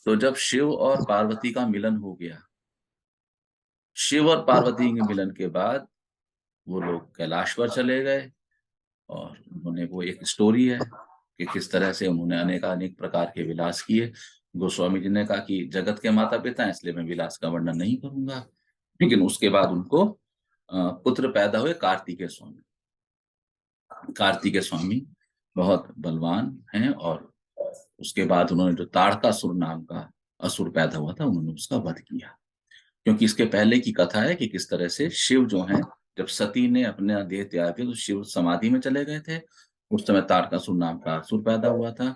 तो जब शिव और पार्वती का मिलन हो गया, शिव और पार्वती के मिलन के बाद वो लोग कैलाश पर चले गए। और उन्होंने, वो एक स्टोरी है कि किस तरह से उन्होंने अनेक अनेक प्रकार के विलास किए। गोस्वामी जी ने कहा कि जगत के माता पिता हैं, इसलिए मैं विलास का वर्णन नहीं करूंगा। लेकिन उसके बाद उनको पुत्र पैदा हुए, कार्तिकेय स्वामी। कार्तिकेय स्वामी बहुत बलवान हैं, और उसके बाद उन्होंने जो ताड़कासुर नाम का असुर पैदा हुआ था, उन्होंने उसका वध किया। क्योंकि इसके पहले की कथा है कि किस तरह से शिव जो हैं, जब सती ने अपने देह त्याग दिया तो शिव समाधि में चले गए थे। उस समय तारकासुर नाम का असुर पैदा हुआ था,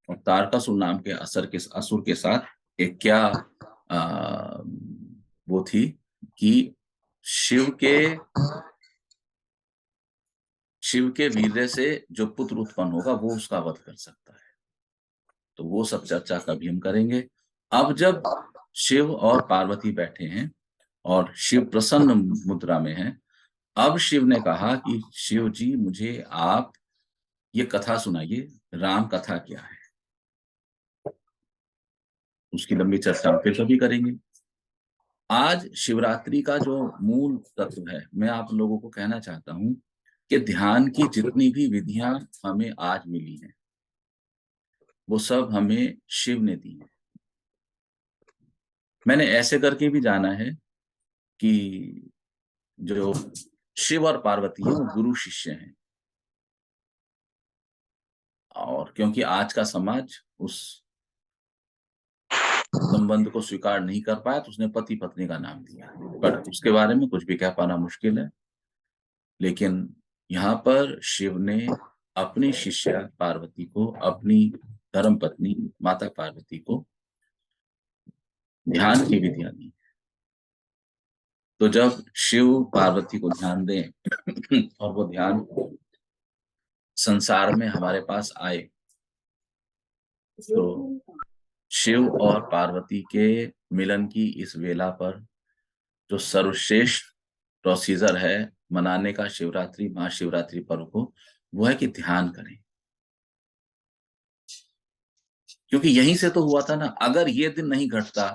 और तारकासुर नाम के असुर के साथ एक क्या वो थी कि शिव के शिव के वीर्य से जो पुत्र उत्पन्न होगा वो उसका वध कर सकता है। तो वो सब चर्चा कभी हम करेंगे। अब जब शिव और पार्वती बैठे हैं और शिव प्रसन्न मुद्रा में है, अब शिव ने कहा कि शिव जी, मुझे आप ये कथा सुनाइए, राम कथा क्या है। उसकी लंबी चर्चा हम फिर कभी करेंगे। आज शिवरात्रि का जो मूल तत्व है, मैं आप लोगों को कहना चाहता हूं कि ध्यान की जितनी भी विधियां हमें आज मिली हैं, वो सब हमें शिव ने दी है। मैंने ऐसे करके भी जाना है कि जो शिव और पार्वती हैं वो गुरु शिष्य हैं। और क्योंकि आज का समाज उस संबंध को स्वीकार नहीं कर पाया, तो उसने पति पत्नी का नाम दिया। पर उसके बारे में कुछ भी कह पाना मुश्किल है। लेकिन यहाँ पर शिव ने अपनी शिष्या पार्वती को, अपनी धर्म पत्नी माता पार्वती को ध्यान की विधियां दी। तो जब शिव पार्वती को ध्यान दें और वो ध्यान संसार में हमारे पास आए, तो शिव और पार्वती के मिलन की इस वेला पर जो सर्वश्रेष्ठ प्रोसीजर है मनाने का शिवरात्रि, महाशिवरात्रि पर्व को, वो है कि ध्यान करें। क्योंकि यहीं से तो हुआ था ना। अगर ये दिन नहीं घटता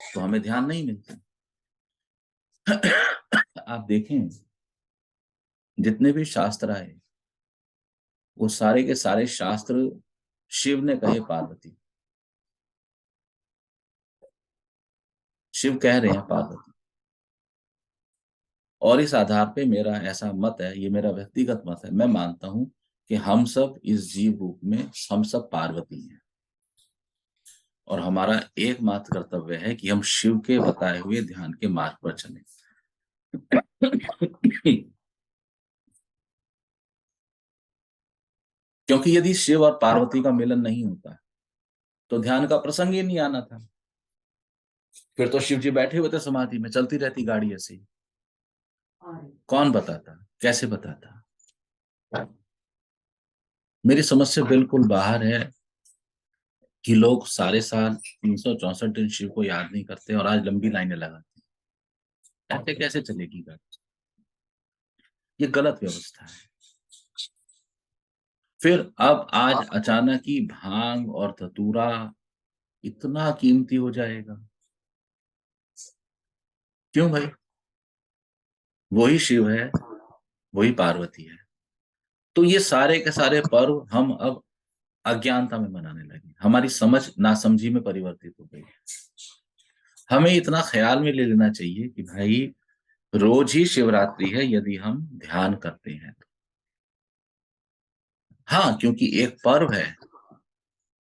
तो हमें ध्यान नहीं मिलता। आप देखें, जितने भी शास्त्र आए, वो सारे के सारे शास्त्र शिव ने कहे पार्वती, शिव कह रहे हैं पार्वती। और इस आधार पे मेरा ऐसा मत है, ये मेरा व्यक्तिगत मत है, मैं मानता हूं कि हम सब इस जीव रूप में, हम सब पार्वती हैं। और हमारा एकमात्र कर्तव्य है कि हम शिव के बताए हुए ध्यान के मार्ग पर चलें। क्योंकि यदि शिव और पार्वती का मिलन नहीं होता तो ध्यान का प्रसंग ही नहीं आना था। फिर तो शिव जी बैठे हुए थे समाधि में, चलती रहती गाड़ी ऐसे ही। कौन बताता, कैसे बताता? मेरी समझ से बिल्कुल बाहर है कि लोग सारे साल 364 दिन शिव को याद नहीं करते और आज लंबी लाइनें लगाते हैं। ऐसे कैसे चलेगी गाड़ी? ये गलत व्यवस्था है। फिर अब आज अचानक ही भांग और धतूरा इतना कीमती हो जाएगा? क्यों भाई? वही शिव है, वही पार्वती है। तो ये सारे के सारे पर्व हम अब अज्ञानता में मनाने लगे, हमारी समझ नासमझी में परिवर्तित हो गई। हमें इतना ख्याल में ले लेना चाहिए कि भाई, रोज ही शिवरात्रि है यदि हम ध्यान करते हैं तो। हाँ, क्योंकि एक पर्व है,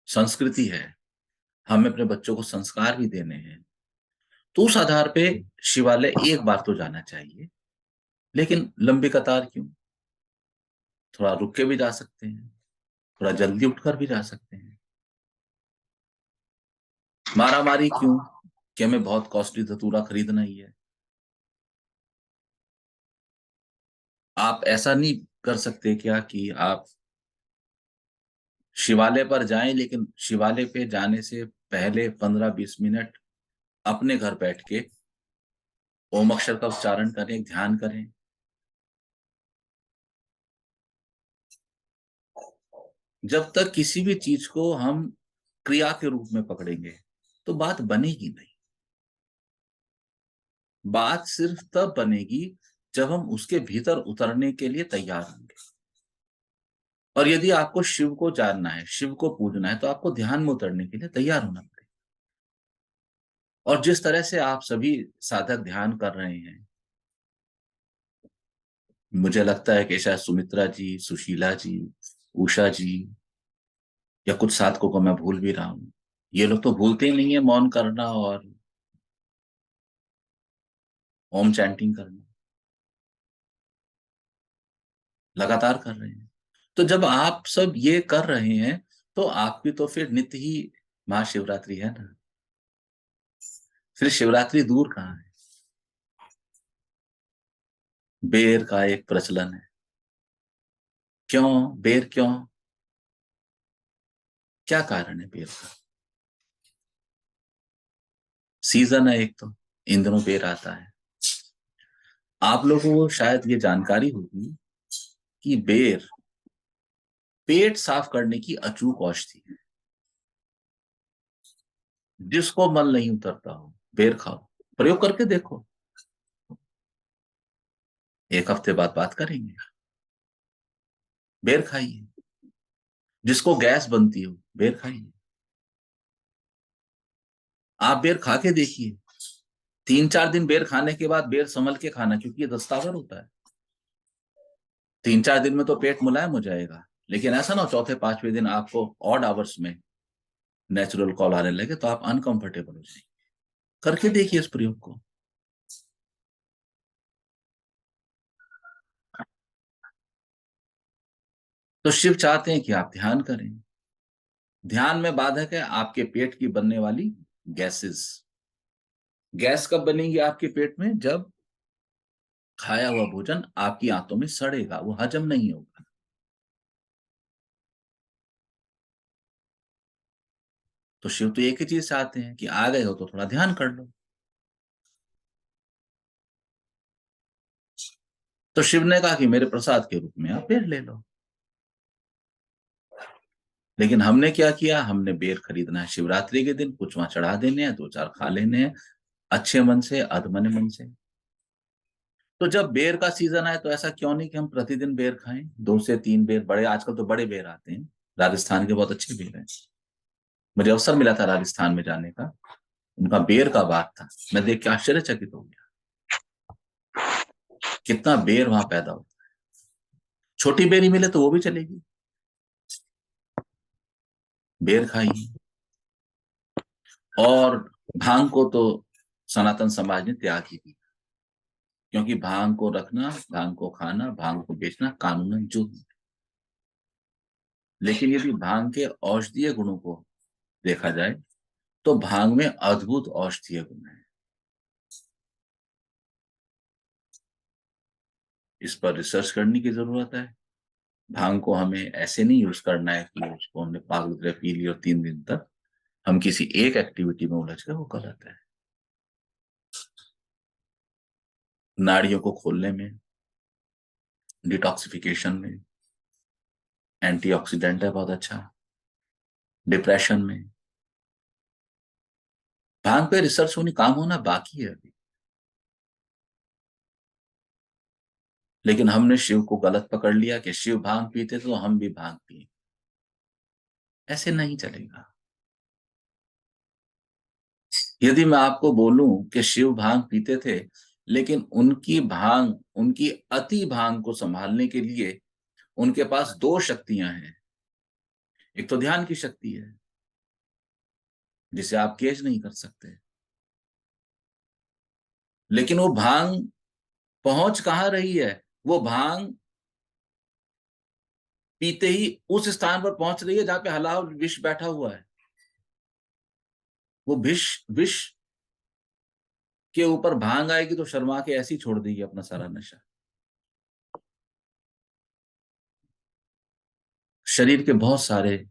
संस्कृति है, हमें अपने बच्चों को संस्कार भी देने हैं, तो उस आधार पे शिवालय एक बार तो जाना चाहिए। लेकिन लंबी कतार क्यों? थोड़ा रुक के भी जा सकते हैं, थोड़ा जल्दी उठकर भी जा सकते हैं। मारा मारी क्यों कि हमें बहुत कॉस्टली धतूरा खरीदना ही है? आप ऐसा नहीं कर सकते क्या कि आप शिवालय पर जाएं, लेकिन शिवालय पे जाने से पहले 15-20 मिनट अपने घर बैठ के ओम अक्षर का उच्चारण करें, ध्यान करें। जब तक किसी भी चीज को हम क्रिया के रूप में पकड़ेंगे, तो बात बनेगी नहीं। बात सिर्फ तब बनेगी जब हम उसके भीतर उतरने के लिए तैयार होंगे। और यदि आपको शिव को जानना है, शिव को पूजना है, तो आपको ध्यान में उतरने के लिए तैयार होना पड़ेगा। और जिस तरह से आप सभी साधक ध्यान कर रहे हैं, मुझे लगता है कि शायद सुमित्रा जी, सुशीला जी, उषा जी या कुछ साधकों को मैं भूल भी रहा हूं, ये लोग तो भूलते ही नहीं है मौन करना और ओम चैंटिंग करना, लगातार कर रहे हैं। तो जब आप सब ये कर रहे हैं, तो आपकी तो फिर नित्य ही महाशिवरात्रि है ना। फिर शिवरात्रि दूर कहाँ है। बेर का एक प्रचलन है। क्यों बेर, क्यों, क्या कारण है बेर का? सीजन है एक तो, इन दिनों बेर आता है। आप लोगों को शायद ये जानकारी होगी कि बेर पेट साफ करने की अचूक औषधि है। जिसको मल नहीं उतरता हो, बेर खाओ, प्रयोग करके देखो। एक हफ्ते बाद बात करेंगे। बेर खाइए। जिसको गैस बनती हो, बेर खाइए। आप बेर खा के देखिए। 3-4 दिन बेर खाने के बाद बेर संभल के खाना, क्योंकि ये दस्तावर होता है। 3-4 दिन में तो पेट मुलायम हो जाएगा, लेकिन ऐसा ना चौथे पांचवें दिन आपको ऑड आवर्स में नेचुरल कॉल आने लगे तो आप अनकंफर्टेबल हो जाएंगे। करके देखिए इस प्रयोग को। तो शिव चाहते हैं कि आप ध्यान करें। ध्यान में बाधक है आपके पेट की बनने वाली गैसेस। गैस कब बनेगी आपके पेट में? जब खाया हुआ भोजन आपकी आंतों में सड़ेगा, वो हजम नहीं होगा। तो शिव तो एक ही चीज चाहते हैं कि आ गए हो तो थोड़ा ध्यान कर लो। तो शिव ने कहा कि मेरे प्रसाद के रूप में आप बेर ले लो। लेकिन हमने क्या किया, हमने बेर खरीदना है शिवरात्रि के दिन, कुछ वहां चढ़ा देने हैं, 2-4 खा लेने हैं, अच्छे मन से, अधमने मन से। तो जब बेर का सीजन आए तो ऐसा क्यों नहीं कि हम प्रतिदिन बेर खाएं, 2 से 3 बेर। बड़े आजकल तो बड़े बेर आते हैं, राजस्थान के बहुत अच्छे बेर हैं। मुझे अवसर मिला था राजस्थान में जाने का, उनका बेर का बाग था। मैं देख के आश्चर्यचकित हो गया, कितना बेर वहां पैदा होता है। छोटी बेरी मिले तो वो भी चलेगी, बेर खाइए। और भांग को तो सनातन समाज ने त्याग ही दिया, क्योंकि भांग को रखना, भांग को खाना, भांग को बेचना कानूनन जुर्म है। लेकिन यदि भांग के औषधीय गुणों को देखा जाए तो भांग में अद्भुत औषधीय गुण है। इस पर रिसर्च करने की जरूरत है। भांग को हमें ऐसे नहीं यूज करना है कि उसको हमने पागल तरह पी ली और 3 दिन तक हम किसी एक एक्टिविटी में उलझ गए, वो गलत है। नाड़ियों को खोलने में, डिटॉक्सिफिकेशन में, एंटीऑक्सीडेंट है बहुत अच्छा, डिप्रेशन में। भांग पे रिसर्च होनी, काम होना बाकी है अभी। लेकिन हमने शिव को गलत पकड़ लिया कि शिव भांग पीते तो हम भी भांग पिए। ऐसे नहीं चलेगा। यदि मैं आपको बोलूं कि शिव भांग पीते थे, लेकिन उनकी भांग, उनकी अति भांग को संभालने के लिए उनके पास 2 शक्तियां हैं। एक तो ध्यान की शक्ति है, जिसे आप केज नहीं कर सकते। लेकिन वो भांग पहुंच कहां रही है? वो भांग पीते ही उस स्थान पर पहुंच रही है जहां पे हलाल विष बैठा हुआ है। वो विष के ऊपर भांग आएगी तो शर्मा के ऐसे ही छोड़ देगी अपना सारा नशा। शरीर के बहुत सारे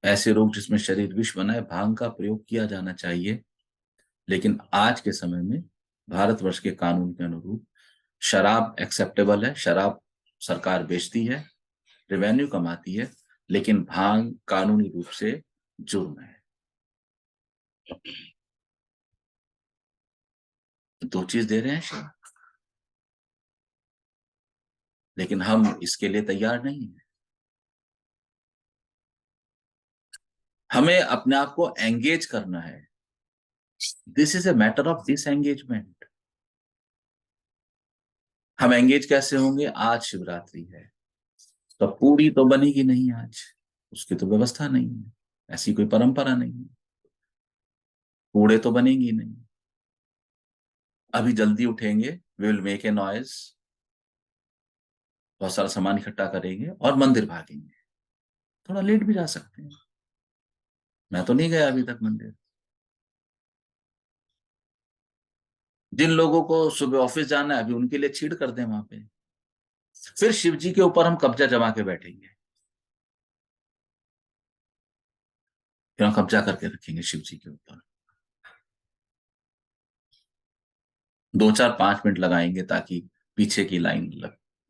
ऐसे रोग जिसमें शरीर विष बना है, भांग का प्रयोग किया जाना चाहिए। लेकिन आज के समय में भारतवर्ष के कानून के अनुरूप शराब एक्सेप्टेबल है, शराब सरकार बेचती है, रेवेन्यू कमाती है, लेकिन भांग कानूनी रूप से जुर्म है। दो चीज दे रहे हैं शिव, लेकिन हम इसके लिए तैयार नहीं है। हमें अपने आप को एंगेज करना है। This is a matter of disengagement. हम एंगेज कैसे होंगे? आज शिवरात्रि है तो पूरी तो बनेगी नहीं आज, उसकी तो व्यवस्था नहीं है, ऐसी कोई परंपरा नहीं है, पूड़े तो बनेंगी नहीं। अभी जल्दी उठेंगे, we will make a noise, बहुत सारा सामान इकट्ठा करेंगे और मंदिर भागेंगे। थोड़ा लेट भी जा सकते हैं, मैं तो नहीं गया अभी तक मंदिर। जिन लोगों को सुबह ऑफिस जाना है अभी उनके लिए छीड़ कर दें वहां पे, फिर शिव जी के ऊपर हम कब्जा जमा के बैठेंगे, फिर हम कब्जा करके रखेंगे शिव जी के ऊपर। 2 4 5 मिनट लगाएंगे ताकि पीछे की लाइन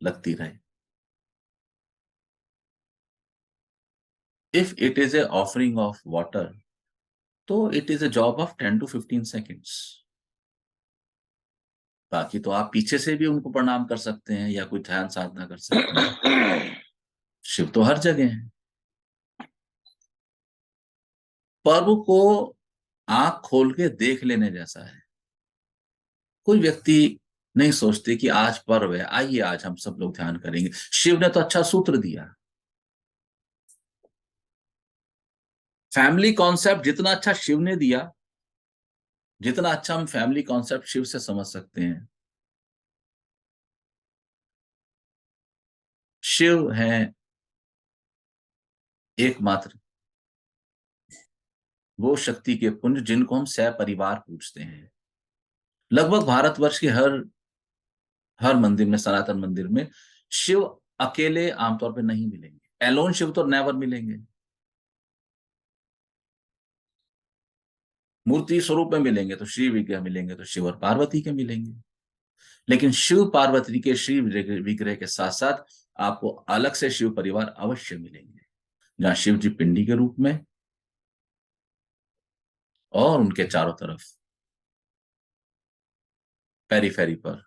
लगती रहे। If it is a offering of water तो it is a job of 10 to 15 seconds। बाकी तो आप पीछे से भी उनको प्रणाम कर सकते हैं या कोई ध्यान साधना कर सकते हैं। शिव तो हर जगह है। पर्व को आंख खोल के देख लेने जैसा है। कोई व्यक्ति नहीं सोचते कि आज पर्व है, आइए आज हम सब लोग ध्यान करेंगे। शिव ने तो अच्छा सूत्र दिया। फैमिली कॉन्सेप्ट जितना अच्छा शिव ने दिया, जितना अच्छा हम फैमिली कॉन्सेप्ट शिव से समझ सकते हैं। शिव है एकमात्र वो शक्ति के पुंज जिनको हम सपरिवार पूजते हैं। लगभग भारतवर्ष के हर मंदिर में, सनातन मंदिर में शिव अकेले आमतौर पर नहीं मिलेंगे। एलोन शिव तो नेवर मिलेंगे। मूर्ति स्वरूप में मिलेंगे तो श्री विग्रह मिलेंगे, तो शिव और पार्वती के मिलेंगे। लेकिन शिव पार्वती के श्री विग्रह के साथ साथ आपको अलग से शिव परिवार अवश्य मिलेंगे, जहां शिव जी पिंडी के रूप में और उनके चारों तरफ पेरीफेरी पर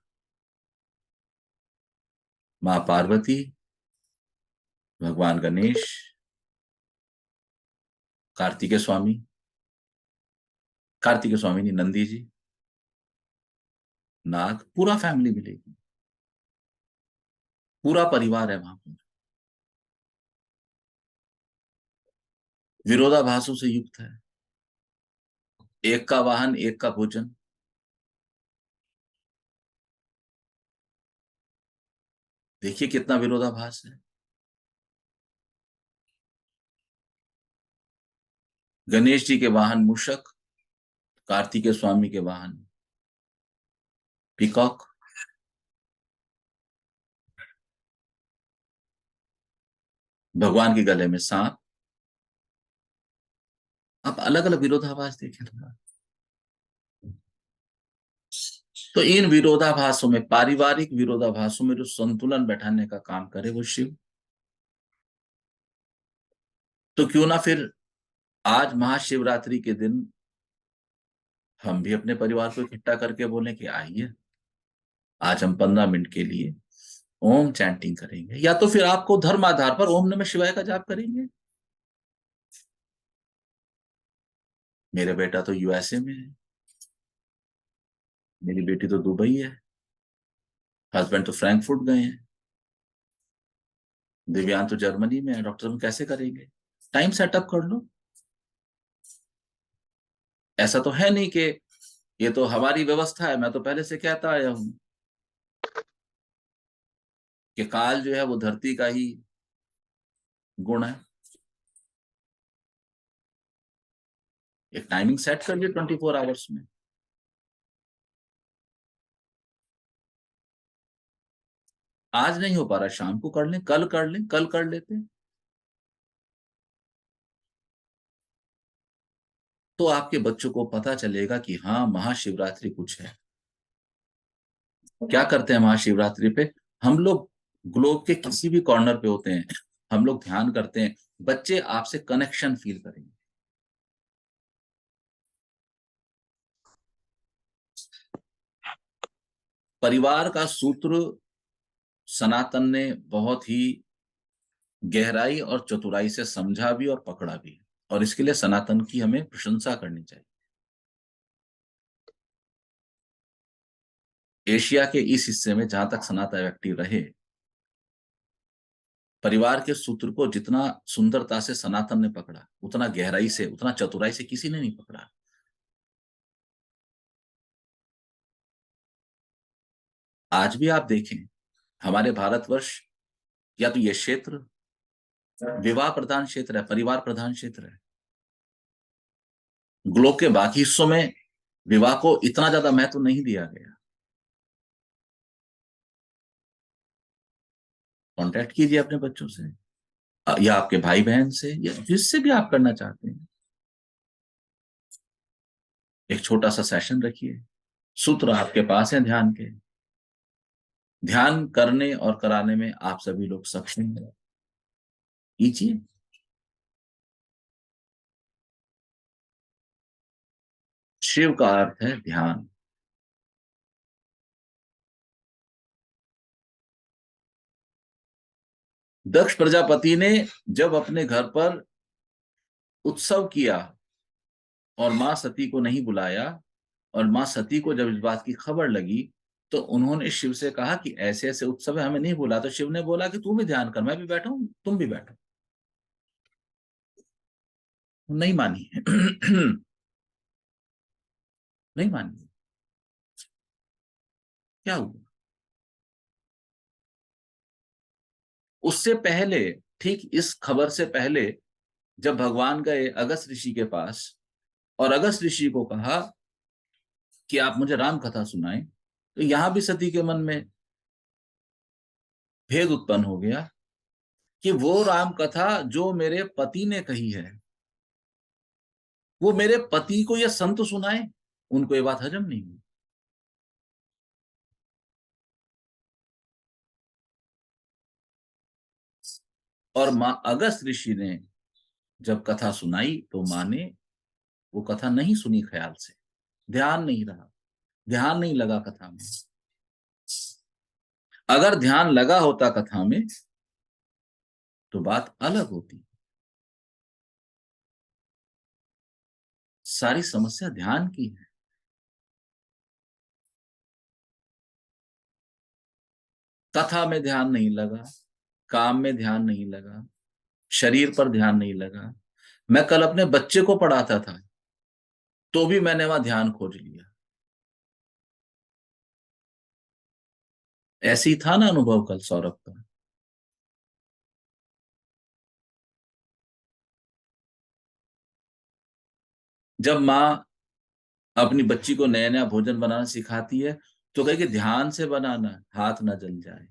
मां पार्वती, भगवान गणेश, कार्तिकेय स्वामी, कार्तिकेय स्वामी नहीं, नंदी जी, नाग, पूरा फैमिली मिलेगी, पूरा परिवार है वहां पर। विरोधाभासों से युक्त है। एक का वाहन, एक का भोजन। देखिए कितना विरोधाभास है। गणेश जी के वाहन मूषक, कार्तिकेय स्वामी के वाहन पीकॉक, भगवान के गले में सांप। आप अलग अलग विरोधाभास देखें थोड़ा। तो इन विरोधाभासों में, पारिवारिक विरोधाभासों में जो संतुलन बैठाने का काम करे वो शिव। तो क्यों ना फिर आज महाशिवरात्रि के दिन हम भी अपने परिवार को इकट्ठा करके बोले कि आइए आज हम 15 मिनट के लिए ओम चैंटिंग करेंगे, या तो फिर आपको धर्म आधार पर ओम नमः शिवाय का जाप करेंगे। मेरे बेटा तो यूएसए में है, मेरी बेटी तो दुबई है, हस्बैंड तो फ्रैंकफर्ट गए हैं, दिव्यांग तो जर्मनी में है। डॉक्टर हम कैसे करेंगे? टाइम सेटअप कर लो। ऐसा तो है नहीं कि ये तो हमारी व्यवस्था है। मैं तो पहले से कहता आया हूं कि काल जो है वो धरती का ही गुण है। एक टाइमिंग सेट कर लिया 24 आवर्स में। आज नहीं हो पा रहा, शाम को कर लें, कल कर लें, कल कर लेते हैं। तो आपके बच्चों को पता चलेगा कि हाँ महाशिवरात्रि कुछ है। क्या करते हैं महाशिवरात्रि पे? हम लोग ग्लोब के किसी भी कॉर्नर पे होते हैं, हम लोग ध्यान करते हैं, बच्चे आपसे कनेक्शन फील करेंगे। परिवार का सूत्र सनातन ने बहुत ही गहराई और चतुराई से समझा भी और पकड़ा भी, और इसके लिए सनातन की हमें प्रशंसा करनी चाहिए। एशिया के इस हिस्से में जहां तक सनातन एक्टिव रहे, परिवार के सूत्र को जितना सुंदरता से सनातन ने पकड़ा, उतना गहराई से, उतना चतुराई से किसी ने नहीं पकड़ा। आज भी आप देखें, हमारे भारतवर्ष या तो ये क्षेत्र विवाह प्रधान क्षेत्र है, परिवार प्रधान क्षेत्र है। ग्लोब के बाकी हिस्सों में विवाह को इतना ज्यादा महत्व नहीं दिया गया। कांटेक्ट कीजिए अपने बच्चों से, या आपके भाई बहन से, या जिससे भी आप करना चाहते हैं। एक छोटा सा सेशन रखिए, सूत्र आपके पास है ध्यान के। ध्यान करने और कराने में आप सभी लोग सक्षम हैं, कीजिए। शिव का अर्थ है ध्यान। दक्ष प्रजापति ने जब अपने घर पर उत्सव किया और मां सती को नहीं बुलाया, और मां सती को जब इस बात की खबर लगी, तो उन्होंने शिव से कहा कि ऐसे ऐसे उत्सव है, हमें नहीं बुला। तो शिव ने बोला कि तू भी ध्यान कर, मैं भी बैठा हूं, तुम भी बैठो। नहीं मानी। नहीं मानी। क्या हुआ? उससे पहले, ठीक इस खबर से पहले, जब भगवान गए अगस्त ऋषि के पास और अगस्त ऋषि को कहा कि आप मुझे राम कथा सुनाएं, तो यहां भी सती के मन में भेद उत्पन्न हो गया कि वो राम कथा जो मेरे पति ने कही है, वो मेरे पति को ये संत सुनाए। उनको ये बात हजम नहीं हुई। और मां अगस्त ऋषि ने जब कथा सुनाई, तो मां ने वो कथा नहीं सुनी ख्याल से, ध्यान नहीं रहा, ध्यान नहीं लगा कथा में। अगर ध्यान लगा होता कथा में तो बात अलग होती। सारी समस्या ध्यान की है। कथा में ध्यान नहीं लगा, काम में ध्यान नहीं लगा, शरीर पर ध्यान नहीं लगा। मैं कल अपने बच्चे को पढ़ाता था, तो भी मैंने वहां ध्यान खोज लिया। ऐसे ही था ना अनुभव कल सौरभ का। जब माँ अपनी बच्ची को नया नया भोजन बनाना सिखाती है, तो कहे कि ध्यान से बनाना, हाथ ना जल जाए।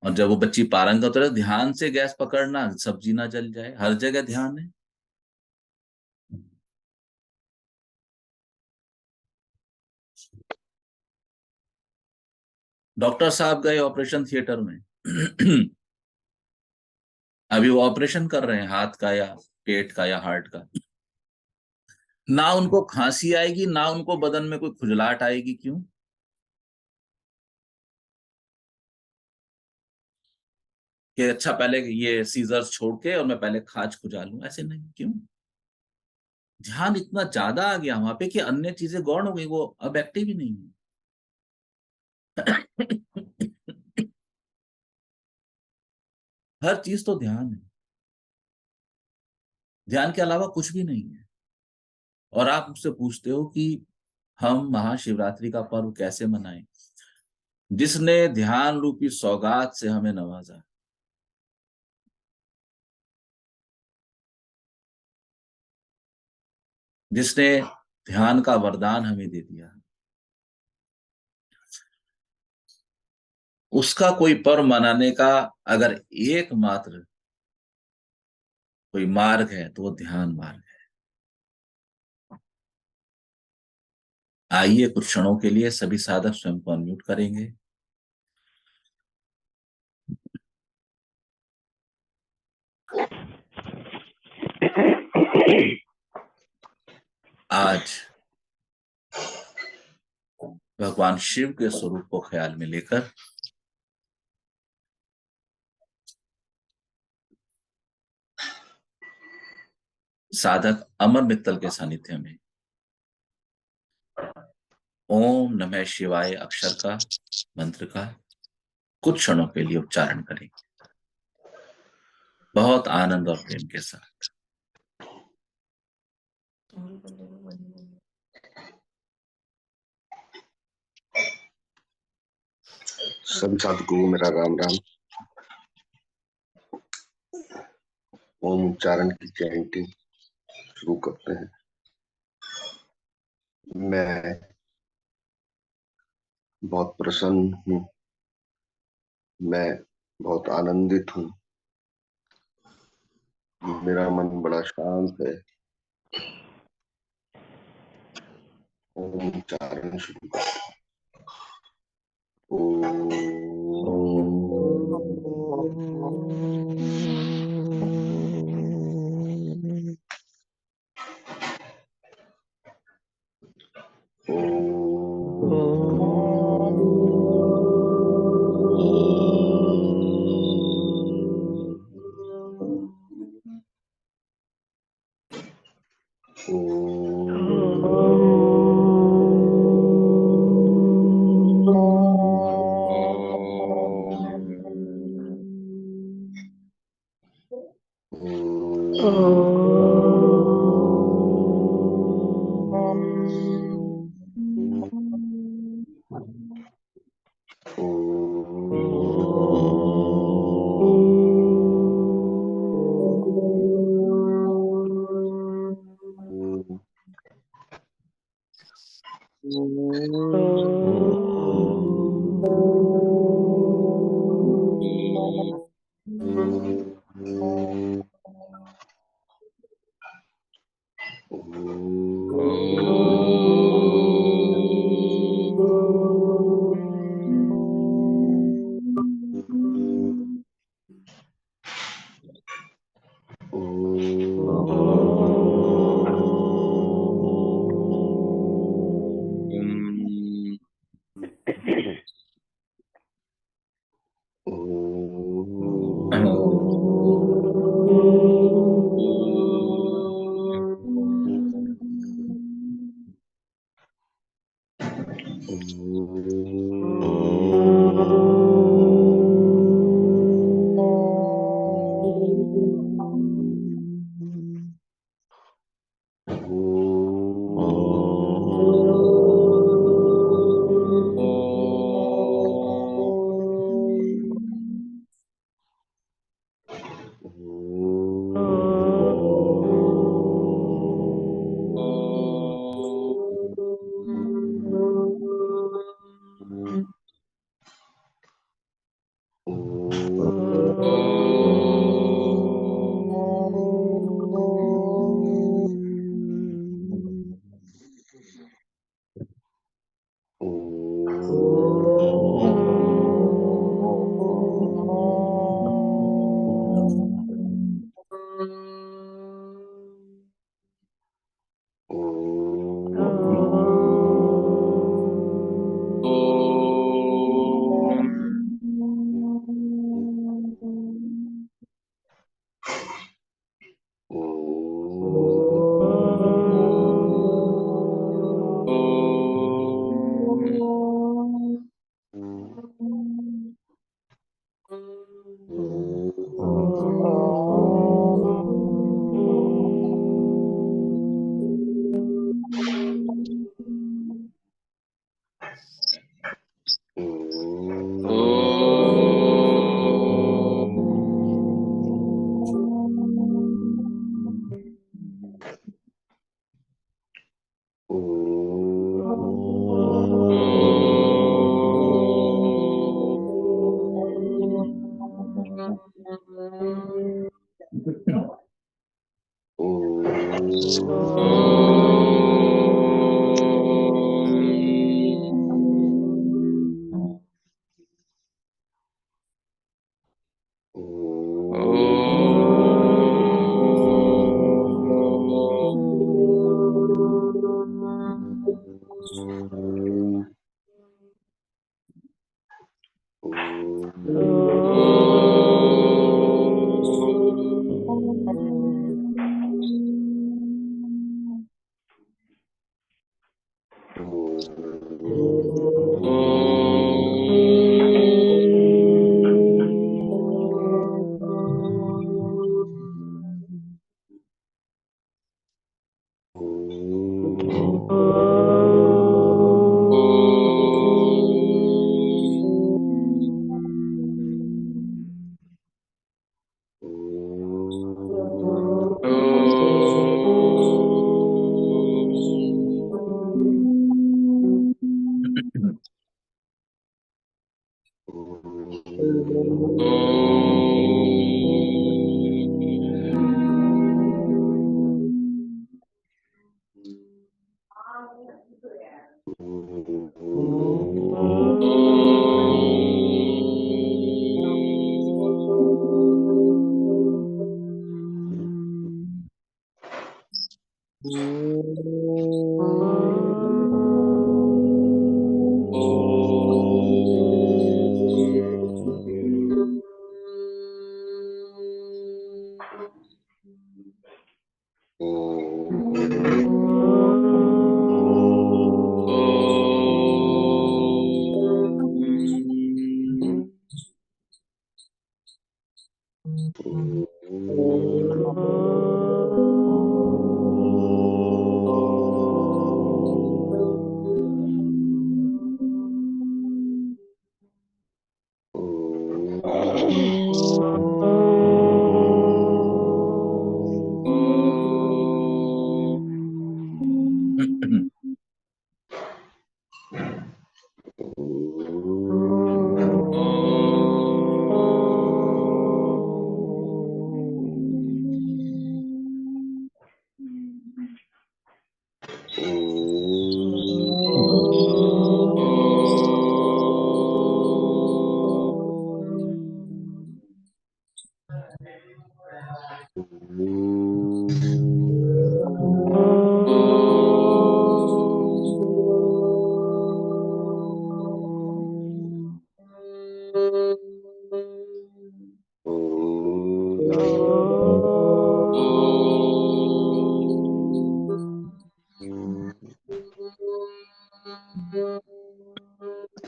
और जब वो बच्ची पारंगत हो रही, ध्यान से गैस पकड़ना, सब्जी ना जल जाए। हर जगह ध्यान है। डॉक्टर साहब गए ऑपरेशन थिएटर में। अभी वो ऑपरेशन कर रहे हैं, हाथ का या पेट का या हार्ट का। ना उनको खांसी आएगी, ना उनको बदन में कोई खुजलाहट आएगी। क्यों? कि अच्छा पहले ये सीजर्स छोड़ के और मैं पहले खाज खुजा लूं, ऐसे नहीं। क्यों? ध्यान इतना ज्यादा आ गया वहां पे कि अन्य चीजें गौण हो गई, वो अब एक्टिव ही नहीं है। हर चीज तो ध्यान है, ध्यान के अलावा कुछ भी नहीं है। और आप मुझसे पूछते हो कि हम महाशिवरात्रि का पर्व कैसे मनाएं। जिसने ध्यान रूपी सौगात से हमें नवाजा, जिसने ध्यान का वरदान हमें दे दिया, उसका कोई पर्व मनाने का अगर एकमात्र कोई मार्ग है, तो वो ध्यान मार्ग है। आइए कुछ क्षणों के लिए सभी साधक स्वयं को अनम्यूट करेंगे। आज भगवान शिव के स्वरूप को ख्याल में लेकर साधक अमर मित्तल के सानिध्य में ओम नमः शिवाय अक्षर का मंत्र का कुछ क्षणों के लिए उच्चारण करें, बहुत आनंद और प्रेम के साथ। सभी साधकों को मेरा राम राम। ओम उच्चारण की चैंटिंग शुरू करते हैं। मैं बहुत प्रसन्न हूँ, मैं बहुत आनंदित हूँ, मेरा मन बड़ा शांत है। ओम उच्चारण शुरू करते हैं।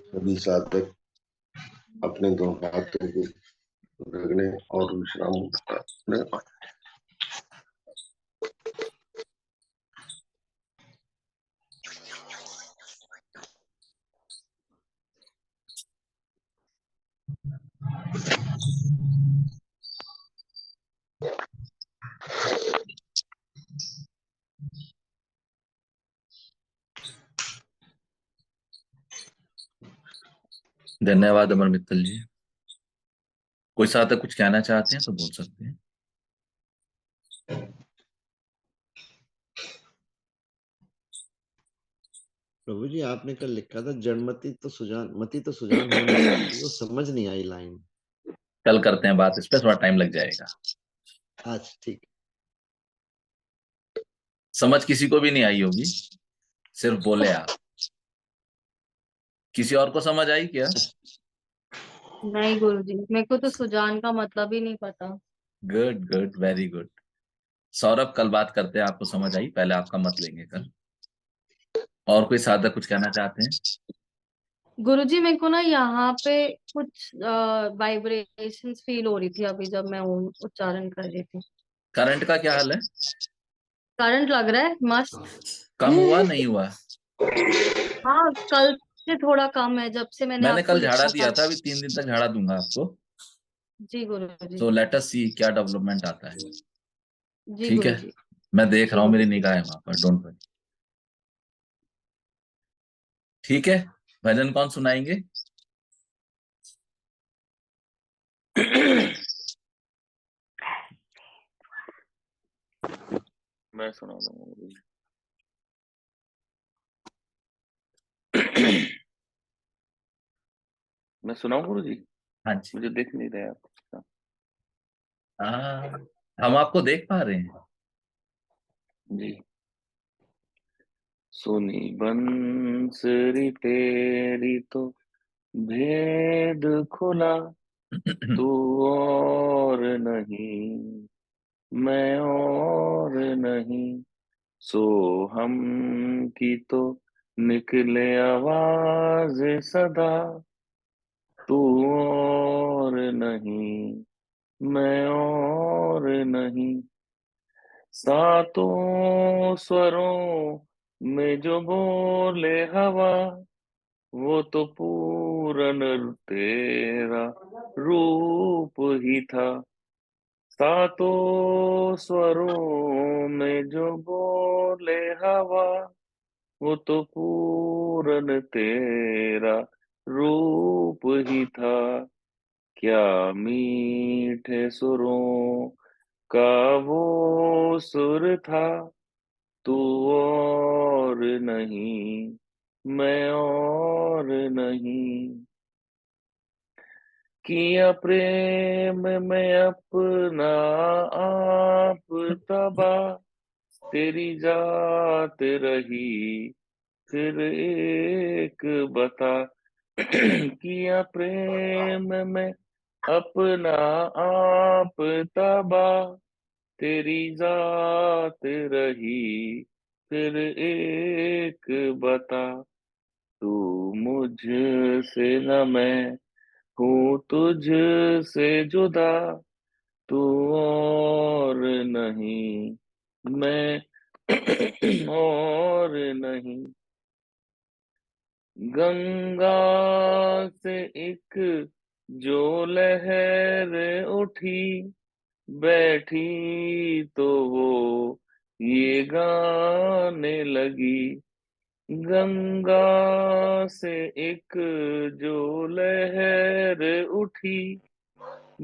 सभी साधक अपने दो हाथों को रगड़े और विश्राम करें। धन्यवाद अमर मित्तल जी। कोई साथक कुछ कहना चाहते हैं तो बोल सकते हैं। प्रभु जी, आपने कल लिखा था जड़मति तो सुजान मति तो सुजान होनी चाहिए, वो समझ नहीं आई लाइन। कल करते हैं बात इस पे, थोड़ा टाइम लग जाएगा। अच्छा ठीक। समझ किसी को भी नहीं आई होगी, सिर्फ बोले आप। किसी और को समझ आई क्या? नहीं गुरुजी, मेरे को तो सुजान का मतलब ही नहीं पता। Good good, very good. Saurabh, कल बात करते हैं, आपको समझ आई, पहले आपका मत लेंगे कल। और कोई साधक कुछ कहना चाहते हैं? गुरुजी, मेरे को ना यहाँ पे कुछ वाइब्रेशंस फील हो रही थी अभी जब मैं ओम उच्चारण कर रही थी। करंट का क्या हाल है? करंट लग रहा है मस्त। कम हुआ नहीं हुआ? हाँ, कल से थोड़ा कम है जब से मैंने मैंने आपको कल झाड़ा लिखा दिया था। था, अभी 3 दिन तक झाड़ा दूंगा आपको। जी गुरुजी। तो लेट अस सी क्या डेवलपमेंट आता है। जी ठीक है, गुरुजी। मैं देख जी रहा हूँ, मेरी गुरुजी। निगाह है वहां पर, डोंट वरी। ठीक है, भजन कौन सुनाएंगे? मैं सुना दूंगा। मैं सुनाऊं गुरु जी? हाँ जी। मुझे देख नहीं रहे आप। हाँ, हम आपको देख पा रहे हैं। जी। सुनी बंसरी तेरी तो भेद खुला, तू और नहीं मैं और नहीं, सो हम की तो निकले आवाज सदा, तू और नहीं मैं और नहीं, सातों स्वरों में जो बोले हवा, वो तो पूरन तेरा रूप ही था। सातों स्वरों में जो बोले हवा, वो तो पूरन तेरा रूप ही था। क्या मीठे सुरों का वो सुर था, तू और नहीं, मैं और नहीं। किया प्रेम में अपना आप तबाह, तेरी जात रही फिर एक बता। किया प्रेम में अपना आप तबाह, तेरी जात रही फिर एक बता। तू मुझसे न मैं हूँ तुझसे जुदा, तू और नहीं, मैं और नहीं। गंगा से एक जो लहर उठी, बैठी तो वो ये गाने लगी। गंगा से एक जो लहर उठी,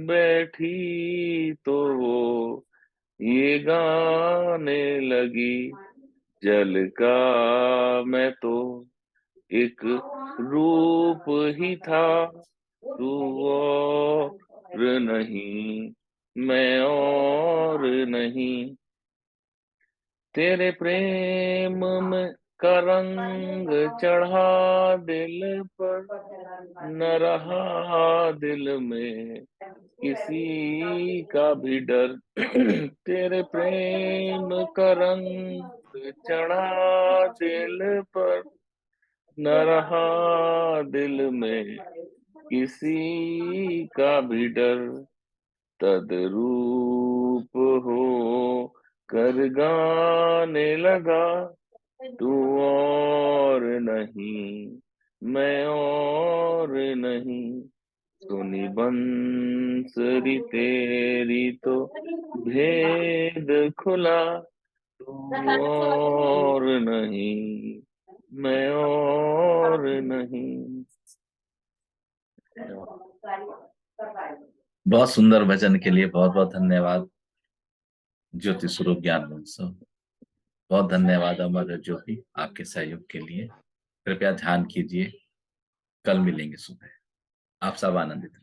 बैठी तो वो ये गाने लगी। जल का मैं तो एक रूप ही था, तू और नहीं, मैं और नहीं। तेरे प्रेम में का रंग चढ़ा दिल पर, न रहा दिल में किसी का भी डर। तेरे प्रेम का रंग चढ़ा दिल पर, न रहा दिल में किसी का भी डर। तद्रूप हो कर गाने लगा, तू और नहीं, मैं और नहीं। सुनी बंसरी तेरी तो भेद खुला, तू और नहीं, मैं और नहीं। बहुत सुंदर भजन के लिए बहुत बहुत धन्यवाद ज्योति स्वरूप ज्ञान महोत्सव। बहुत धन्यवाद अमर ज्योति आपके सहयोग के लिए। कृपया ध्यान कीजिए, कल मिलेंगे सुबह। आप सब आनंदित रहिए।